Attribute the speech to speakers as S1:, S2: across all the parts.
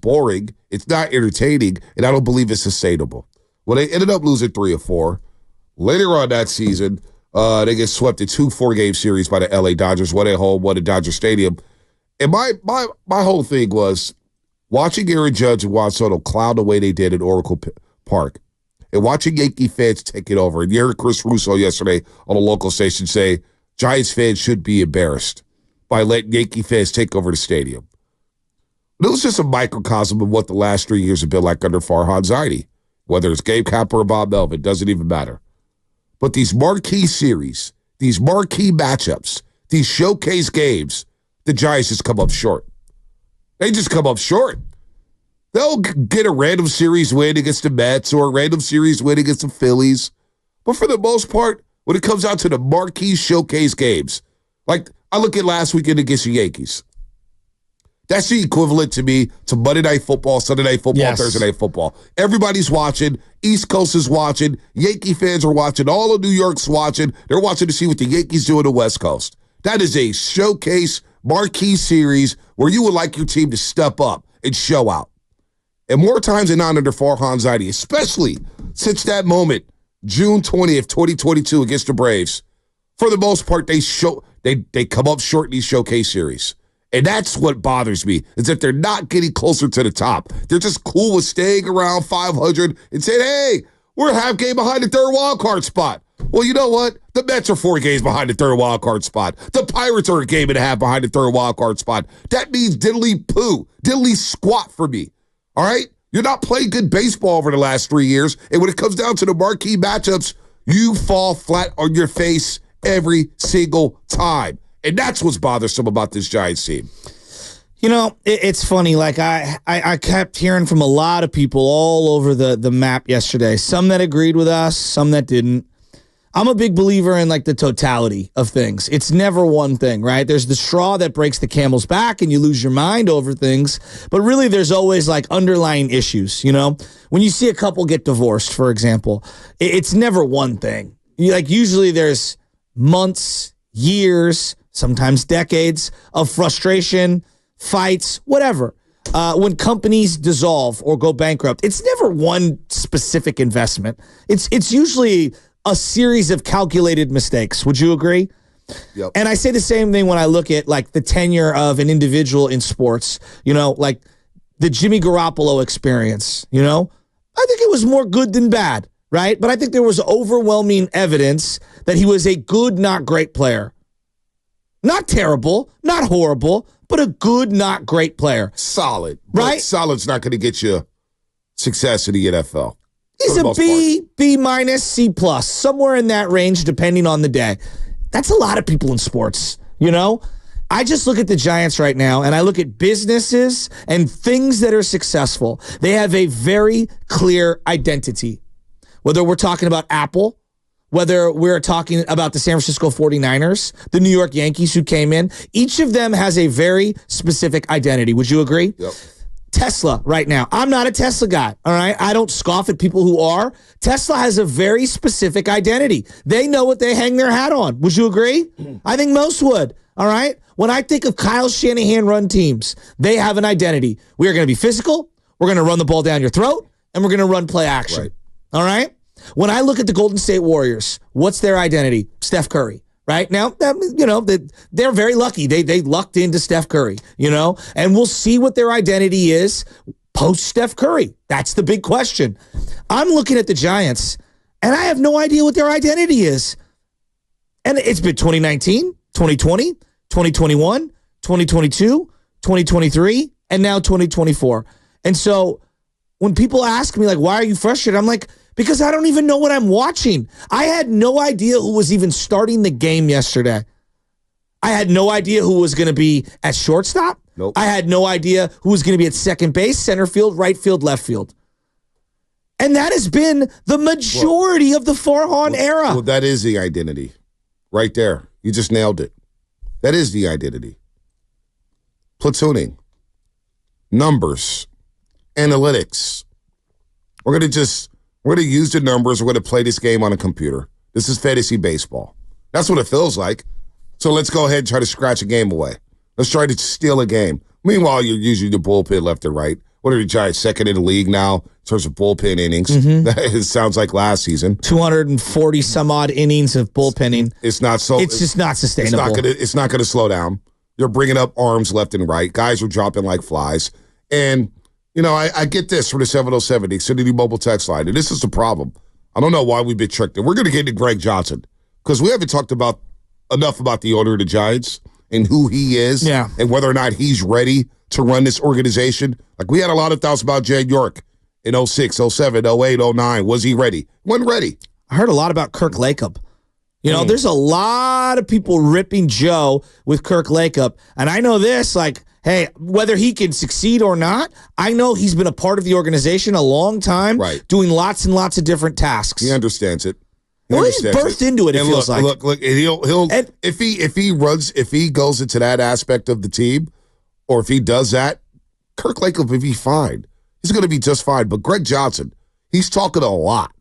S1: boring. It's not entertaining, and I don't believe it's sustainable. Well, they ended up losing 3 or 4. Later on that season, they get swept in 2 4-game series by the LA Dodgers, one at home, one at Dodger Stadium. And my whole thing was watching Aaron Judge and Juan Soto clown the way they did at Oracle Park, and watching Yankee fans take it over. And you heard Chris Russo yesterday on a local station say Giants fans should be embarrassed by letting Yankee fans take over the stadium. But it was just a microcosm of what the last 3 years have been like under Farhan Zaidi. Whether it's Gabe Kapler or Bob Melvin, doesn't even matter. But these marquee series, these marquee matchups, these showcase games, the Giants just come up short. They just come up short. They'll get a random series win against the Mets or a random series win against the Phillies. But for the most part, when it comes out to the marquee showcase games, like I look at last weekend against the Yankees. That's the equivalent to me to Monday Night Football, Sunday Night Football, yes. Thursday Night Football. Everybody's watching. East Coast is watching. Yankee fans are watching. All of New York's watching. They're watching to see what the Yankees do on the West Coast. That is a showcase marquee series where you would like your team to step up and show out. And more times than not under Farhan Zaidi, especially since that moment, June 20th, 2022 against the Braves, for the most part, they come up short in these showcase series. And that's what bothers me, is that they're not getting closer to the top. They're just cool with staying around 500 and saying, hey, we're a half game behind the third wild card spot. Well, you know what? The Mets are 4 games behind the third wild card spot. The Pirates are a game and a half behind the third wild card spot. That means diddly poo, diddly squat for me. All right? You're not playing good baseball over the last 3 years. And when it comes down to the marquee matchups, you fall flat on your face every single time. And that's what's bothersome about this Giants team.
S2: You know, it's funny. Like, I kept hearing from a lot of people all over the map yesterday. Some that agreed with us, some that didn't. I'm a big believer in, like, the totality of things. It's never one thing, right? There's the straw that breaks the camel's back and you lose your mind over things. But really, there's always, like, underlying issues, you know? When you see a couple get divorced, for example, it's never one thing. Usually there's months, years, sometimes decades of frustration, fights, whatever. When companies dissolve or go bankrupt, it's never one specific investment. It's usually a series of calculated mistakes. Would you agree?
S1: Yep.
S2: And I say the same thing when I look at like the tenure of an individual in sports, you know, like the Jimmy Garoppolo experience, you know? I think it was more good than bad, right? But I think there was overwhelming evidence that he was a good, not great player. Not terrible, not horrible, but a good, not great player.
S1: Solid.
S2: Right?
S1: But solid's not going to get you success in the NFL.
S2: He's a B minus, C plus, somewhere in that range, depending on the day. That's a lot of people in sports, you know? I just look at the Giants right now, and I look at businesses and things that are successful. They have a very clear identity. Whether we're talking about Apple, whether we're talking about the San Francisco 49ers, the New York Yankees who came in, each of them has a very specific identity. Would you agree?
S1: Yep.
S2: Tesla right now. I'm not a Tesla guy, all right? I don't scoff at people who are. Tesla has a very specific identity. They know what they hang their hat on. Would you agree? I think most would, all right? When I think of Kyle Shanahan run teams, they have an identity. We are going to be physical, we're going to run the ball down your throat, and we're going to run play action,
S1: right.
S2: All right? When I look at the Golden State Warriors, what's their identity? Steph Curry. Right now, you know, they're very lucky. They lucked into Steph Curry, you know, and we'll see what their identity is post Steph Curry. That's the big question. I'm looking at the Giants, and I have no idea what their identity is. And it's been 2019, 2020, 2021, 2022, 2023, and now 2024. And so when people ask me, like, why are you frustrated? I'm like, because I don't even know what I'm watching. I had no idea who was even starting the game yesterday. I had no idea who was going to be at shortstop.
S1: Nope.
S2: I had no idea who was going to be at second base, center field, right field, left field. And that has been the majority of the Farhan era.
S1: Well, that is the identity right there. You just nailed it. That is the identity. Platooning, numbers, analytics. We're going to use the numbers. We're going to play this game on a computer. This is fantasy baseball. That's what it feels like. So let's go ahead and try to scratch a game away. Let's try to steal a game. Meanwhile, you're using the bullpen left and right. What are the Giants, second in the league now in terms of bullpen innings? It sounds like last season.
S2: 240 some odd innings of bullpenning.
S1: It's just not
S2: sustainable.
S1: It's not gonna slow down. You're bringing up arms left and right. Guys are dropping like flies. And, I get this from the 707, the Xfinity Mobile text line, and this is the problem. I don't know why we've been tricked. And we're going to get into Greg Johnson because we haven't talked enough about the owner of the Giants and who he is and whether or not he's ready to run this organization. Like, we had a lot of thoughts about Jed York in 06, 07, 08, 09. Was he ready? Wasn't ready.
S2: I heard a lot about Kirk Lacob. There's a lot of people ripping Joe with Kirk Lacob. And I know this, hey, whether he can succeed or not, I know he's been a part of the organization a long time, doing lots and lots of different tasks.
S1: He understands it.
S2: He's birthed into it, it feels like.
S1: Look, he'll if he goes into that aspect of the team, or if he does that, Kirk Lacob will be fine. He's going to be just fine. But Greg Johnson, he's talking a lot.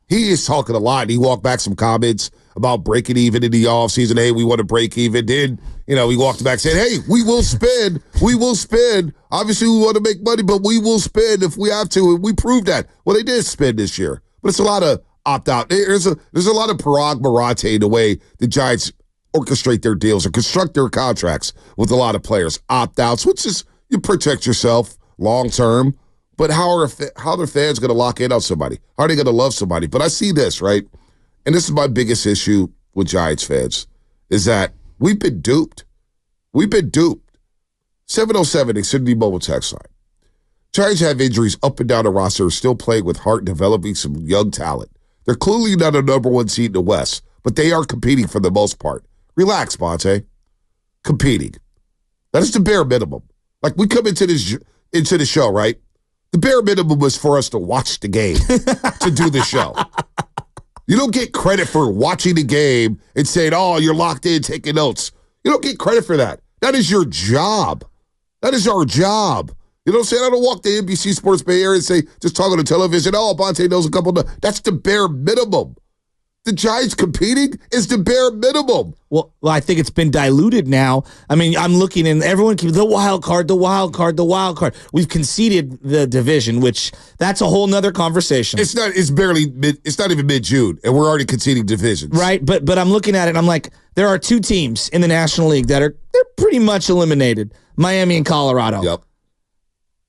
S1: He is talking a lot. He walked back some comments about breaking even in the offseason. Hey, we want to break even. Then, he walked back saying, hey, we will spend. We will spend. Obviously, we want to make money, but we will spend if we have to. And we proved that. Well, they did spend this year. But it's a lot of opt-out. There's a lot of parag marate in the way the Giants orchestrate their deals or construct their contracts with a lot of players. Opt-outs, which is you protect yourself long-term. But how are their fans going to lock in on somebody? How are they going to love somebody? But I see this, right? And this is my biggest issue with Giants fans, is that we've been duped. We've been duped. 707, Xfinity Mobile text line. Giants have injuries up and down the roster, are still playing with heart, developing some young talent. They're clearly not a number one seed in the West, but they are competing for the most part. Relax, Bonta. Competing. That is the bare minimum. Like, we come into the show, right? The bare minimum was for us to watch the game, to do the show. You don't get credit for watching the game and saying, oh, you're locked in, taking notes. You don't get credit for that. That is your job. That is our job. You know what I'm saying? I don't walk the NBC Sports Bay Area and say, just talk on the television, oh, Bonta knows a couple of... That's the bare minimum. The Giants competing is the bare minimum.
S2: Well, I think it's been diluted now. I mean, I'm looking and everyone keeps the wild card, the wild card, the wild card. We've conceded the division, which that's a whole nother conversation.
S1: It's not even mid-June, and we're already conceding divisions.
S2: Right, but I'm looking at it and I'm like, there are two teams in the National League they're pretty much eliminated. Miami and Colorado.
S1: Yep.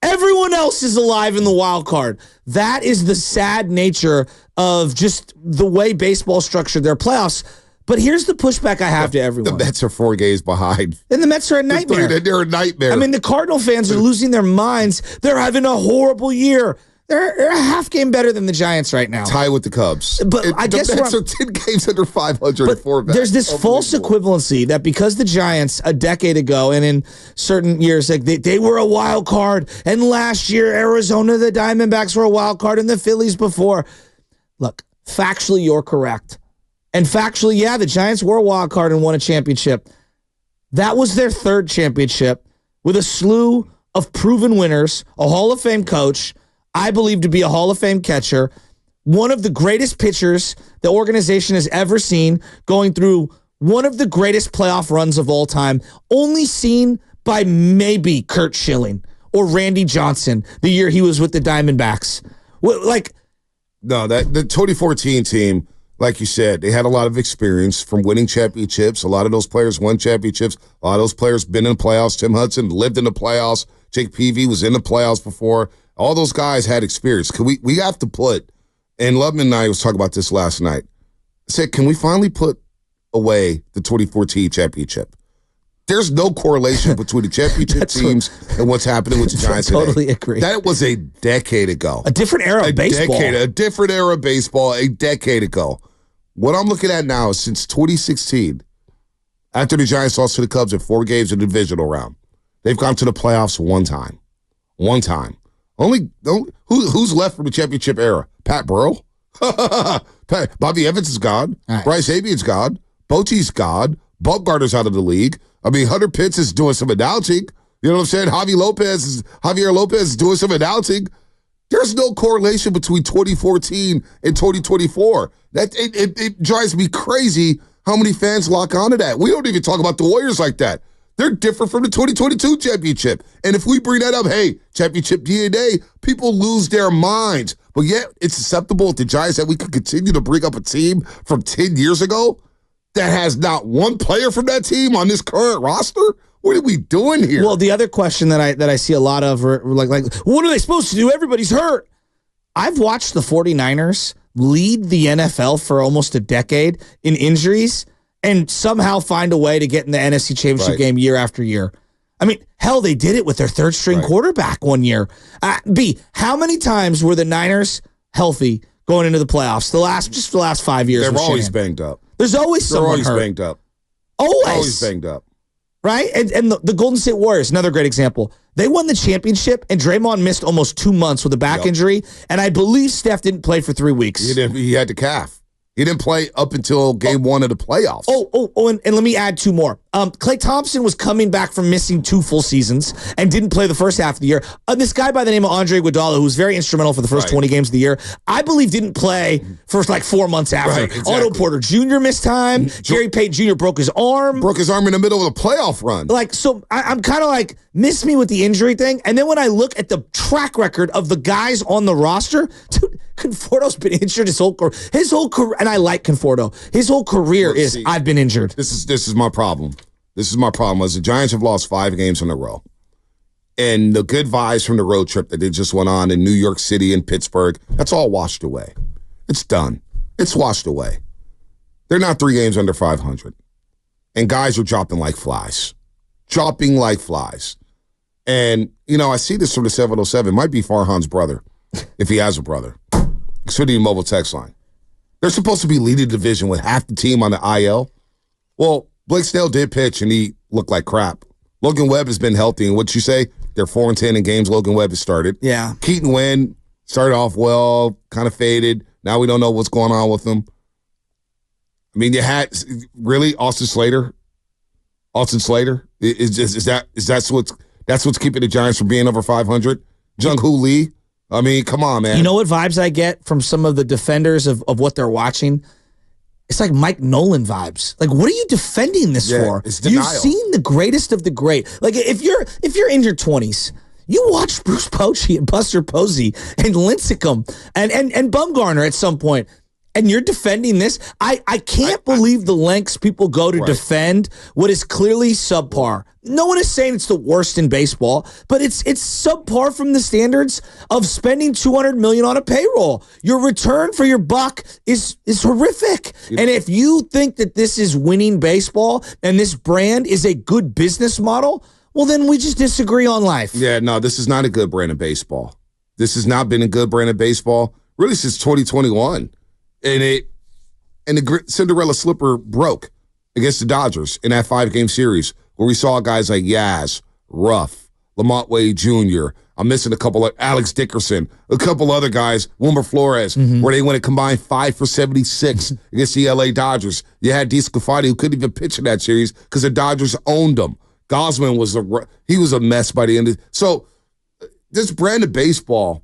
S2: Everyone else is alive in the wild card. That is the sad nature of just the way baseball structured their playoffs. But here's the pushback I have to everyone.
S1: The Mets are 4 games behind.
S2: And the Mets are a nightmare.
S1: They're a nightmare.
S2: I mean, the Cardinal fans are losing their minds. They're having a horrible year. They're a half game better than the Giants right now.
S1: Tie with the Cubs.
S2: But I guess
S1: the Mets are 10 games under 500 and 4 back.
S2: There's this false equivalency that because the Giants a decade ago and in certain years, like they were a wild card, and last year Arizona, the Diamondbacks were a wild card, and the Phillies before. Look, factually, you're correct. And factually, yeah, the Giants were a wild card and won a championship. That was their third championship with a slew of proven winners, a Hall of Fame coach, I believe to be a Hall of Fame catcher, one of the greatest pitchers the organization has ever seen, going through one of the greatest playoff runs of all time, only seen by maybe Curt Schilling or Randy Johnson the year he was with the Diamondbacks.
S1: No, the 2014 team, like you said, they had a lot of experience from winning championships. A lot of those players won championships. A lot of those players been in the playoffs. Tim Hudson lived in the playoffs. Jake Peavy was in the playoffs before. All those guys had experience. We have to put, and Lubman and I was talking about this last night, I said, can we finally put away the 2014 championship? There's no correlation between the championship teams and what's happening with the Giants today.
S2: I totally agree.
S1: That was a decade ago.
S2: A different era of baseball.
S1: A different era of baseball, a decade ago. What I'm looking at now is since 2016, after the Giants lost to the Cubs in 4 games in the divisional round, they've gone to the playoffs one time. One time. Who's left from the championship era? Pat Burrell? Bobby Evans is gone. Right. Bryce Habian's gone. Bochy's gone. Bumgarner's out of the league. I mean, Hunter Pitts is doing some announcing. You know what I'm saying? Javier Lopez is doing some announcing. There's no correlation between 2014 and 2024. It drives me crazy how many fans lock onto that. We don't even talk about the Warriors like that. They're different from the 2022 championship. And if we bring that up, hey, championship DNA, people lose their minds. But yet it's acceptable at the Giants that we could continue to bring up a team from 10 years ago that has not one player from that team on this current roster? What are we doing here?
S2: Well, the other question that I see a lot of are like, what are they supposed to do? Everybody's hurt. I've watched the 49ers lead the NFL for almost a decade in injuries and somehow find a way to get in the NFC Championship game year after year. I mean, hell, they did it with their third-string quarterback one year. B, how many times were the Niners healthy going into the playoffs? The last 5 years.
S1: They're always banged up.
S2: There's always someone hurt.
S1: They're always banged up.
S2: Always
S1: banged up.
S2: Right? And the Golden State Warriors, another great example. They won the championship, and Draymond missed almost 2 months with a back injury, and I believe Steph didn't play for 3 weeks.
S1: He had the calf. He didn't play up until game one of the playoffs.
S2: And let me add 2 more. Klay Thompson was coming back from missing 2 full seasons and didn't play the first half of the year. This guy by the name of Andre Iguodala, who was very instrumental for the first 20 games of the year, I believe didn't play for like 4 months after.
S1: Right, exactly.
S2: Otto Porter Jr. missed time. Gary Payton Jr. broke his arm.
S1: In the middle of the playoff run.
S2: So I'm kind of like, miss me with the injury thing. And then when I look at the track record of the guys on the roster, dude, Conforto's been injured his whole career, and I like Conforto. His whole career I've been injured.
S1: This is my problem. This is my problem. As the Giants have lost 5 games in a row, and the good vibes from the road trip that they just went on in New York City and Pittsburgh, that's all washed away. It's done. It's washed away. They're not 3 games under 500, and guys are dropping like flies. And I see this from the 707. Might be Farhan's brother, if he has a brother. Xfinity Mobile text line. They're supposed to be leading the division with half the team on the IL. Well, Blake Snell did pitch, and he looked like crap. Logan Webb has been healthy, and what'd you say? They're 4-10 in games Logan Webb has started.
S2: Yeah.
S1: Keaton Wynn started off well, kind of faded. Now we don't know what's going on with him. I mean, you had really Austin Slater. That's what's keeping the Giants from being over 500. Jung-Hoo Lee. I mean, come on, man.
S2: You know what vibes I get from some of the defenders of what they're watching? It's like Mike Nolan vibes. Like, what are you defending this for?
S1: It's denial.
S2: You've seen the greatest of the great. Like, if you're in your 20s, you watch Bruce Bochy and Buster Posey and Lincecum and Bumgarner at some point, and you're defending this. I can't believe the lengths people go to defend what is clearly subpar. No one is saying it's the worst in baseball, but it's subpar from the standards of spending $200 million on a payroll. Your return for your buck is horrific. And if you think that this is winning baseball and this brand is a good business model, well, then we just disagree on life.
S1: Yeah, no, this is not a good brand of baseball. This has not been a good brand of baseball really since 2021. And the Cinderella slipper broke against the Dodgers in that 5-game series where we saw guys like Yaz, Ruff, Lamont Wade Jr. I'm missing a couple of Alex Dickerson, a couple other guys, Wilmer Flores, where they went a combined 5 for 76 against the LA Dodgers. You had DeSclafani, who couldn't even pitch in that series because the Dodgers owned him. Gosman was a mess by the end of it. So this brand of baseball,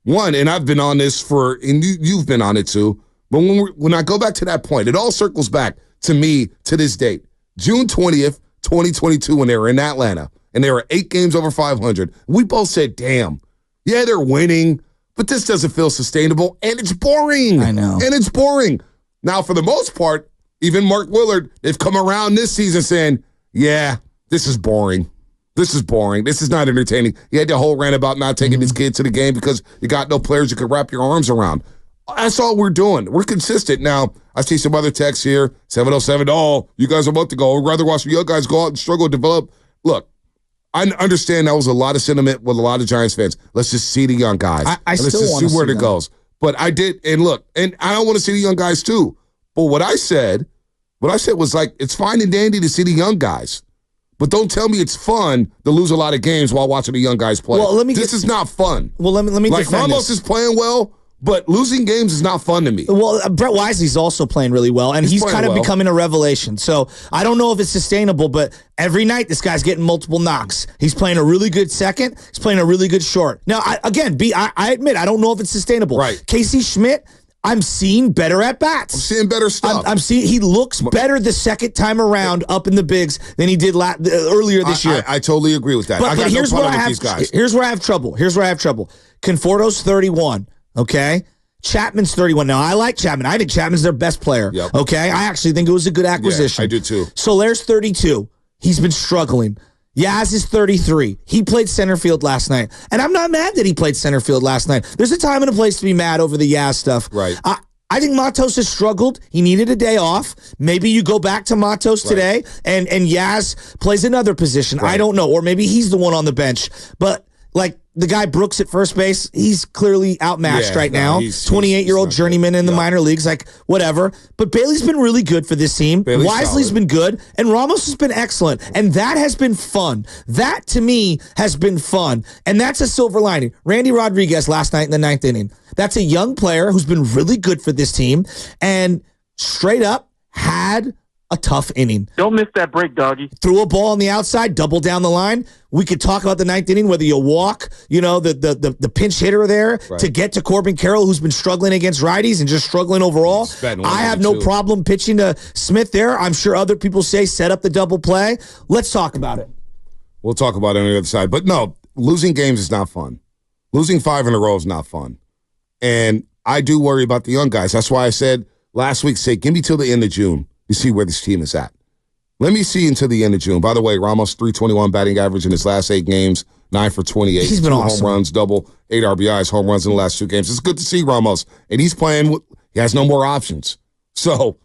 S1: one, and I've been on this and you've been on it too, but when I go back to that point, it all circles back to me to this date. June 20th, 2022, when they were in Atlanta, and they were 8 games over 500. We both said, damn, yeah, they're winning, but this doesn't feel sustainable, and it's boring.
S2: I know.
S1: And it's boring. Now, for the most part, even Mark Willard, they've come around this season saying, yeah, this is boring. This is boring. This is not entertaining. He had the whole rant about not taking his kid to the game because you got no players you could wrap your arms around. That's all we're doing. We're consistent. Now, I see some other texts here. 707, you guys are about to go. I'd rather watch the young guys go out and struggle, develop. Look, I understand that was a lot of sentiment with a lot of Giants fans. Let's just see the young guys.
S2: I
S1: let's
S2: still
S1: just
S2: want to
S1: see where
S2: see
S1: it goes. But I did, and look, and I don't want to see the young guys too. But what I said was like, it's fine and dandy to see the young guys. But don't tell me it's fun to lose a lot of games while watching the young guys play.
S2: Well,
S1: this is not fun.
S2: Well, let me
S1: like
S2: defend
S1: Ramos
S2: this.
S1: is playing well, but losing games is not fun to me.
S2: Well, Brett Wisely's also playing really well, and he's kind of becoming a revelation. So I don't know if it's sustainable, but every night this guy's getting multiple knocks. He's playing a really good second. He's playing a really good short. Now, I admit, I don't know if it's sustainable.
S1: Right.
S2: Casey Schmidt, I'm seeing better at bats.
S1: I'm seeing better stuff.
S2: I'm seeing he looks better the second time around up in the bigs than he did earlier this year.
S1: I totally agree with that.
S2: But here's
S1: no
S2: where I have
S1: these guys.
S2: Here's where I have trouble. Conforto's 31. Okay. Chapman's 31. Now, I like Chapman. I think Chapman's their best player.
S1: Yep.
S2: Okay. I actually think it was a good acquisition.
S1: Yeah, I do too.
S2: Soler's 32. He's been struggling. Yaz is 33. He played center field last night. And I'm not mad that he played center field last night. There's a time and a place to be mad over the Yaz stuff.
S1: Right.
S2: I think Matos has struggled. He needed a day off. Maybe you go back to Matos today and Yaz plays another position. Right. I don't know. Or maybe he's the one on the bench. But like the guy Brooks at first base, he's clearly outmatched right now. 28-year-old journeyman in the minor leagues, like whatever. But Bailey's been really good for this team. Wisely's been good, and Ramos has been excellent, and that has been fun. That to me has been fun, and that's a silver lining. Randy Rodriguez last night in the 9th inning. That's a young player who's been really good for this team, and straight up had a tough inning.
S3: Don't miss that break, doggy.
S2: Threw a ball on the outside, double down the line. We could talk about the 9th inning, whether you walk, the pinch hitter there to get to Corbin Carroll, who's been struggling against righties and just struggling overall. I have no problem pitching to Smith there. I'm sure other people say set up the double play. Let's talk about it.
S1: We'll talk about it on the other side. But no, losing games is not fun. Losing 5 in a row is not fun. And I do worry about the young guys. That's why I said last week, give me till the end of June. You see where this team is at. Let me see until the end of June. By the way, Ramos, 321 batting average in his last 8 games, 9 for 28.
S2: He's been awesome.
S1: Home runs, double, 8 RBIs, home runs in the last 2 games. It's good to see Ramos. And he's playing, he has no more options. So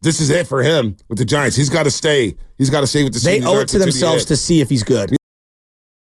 S1: this is it for him with the Giants. He's got to stay. He's got to stay with the team.
S2: They owe it to themselves to see if he's good.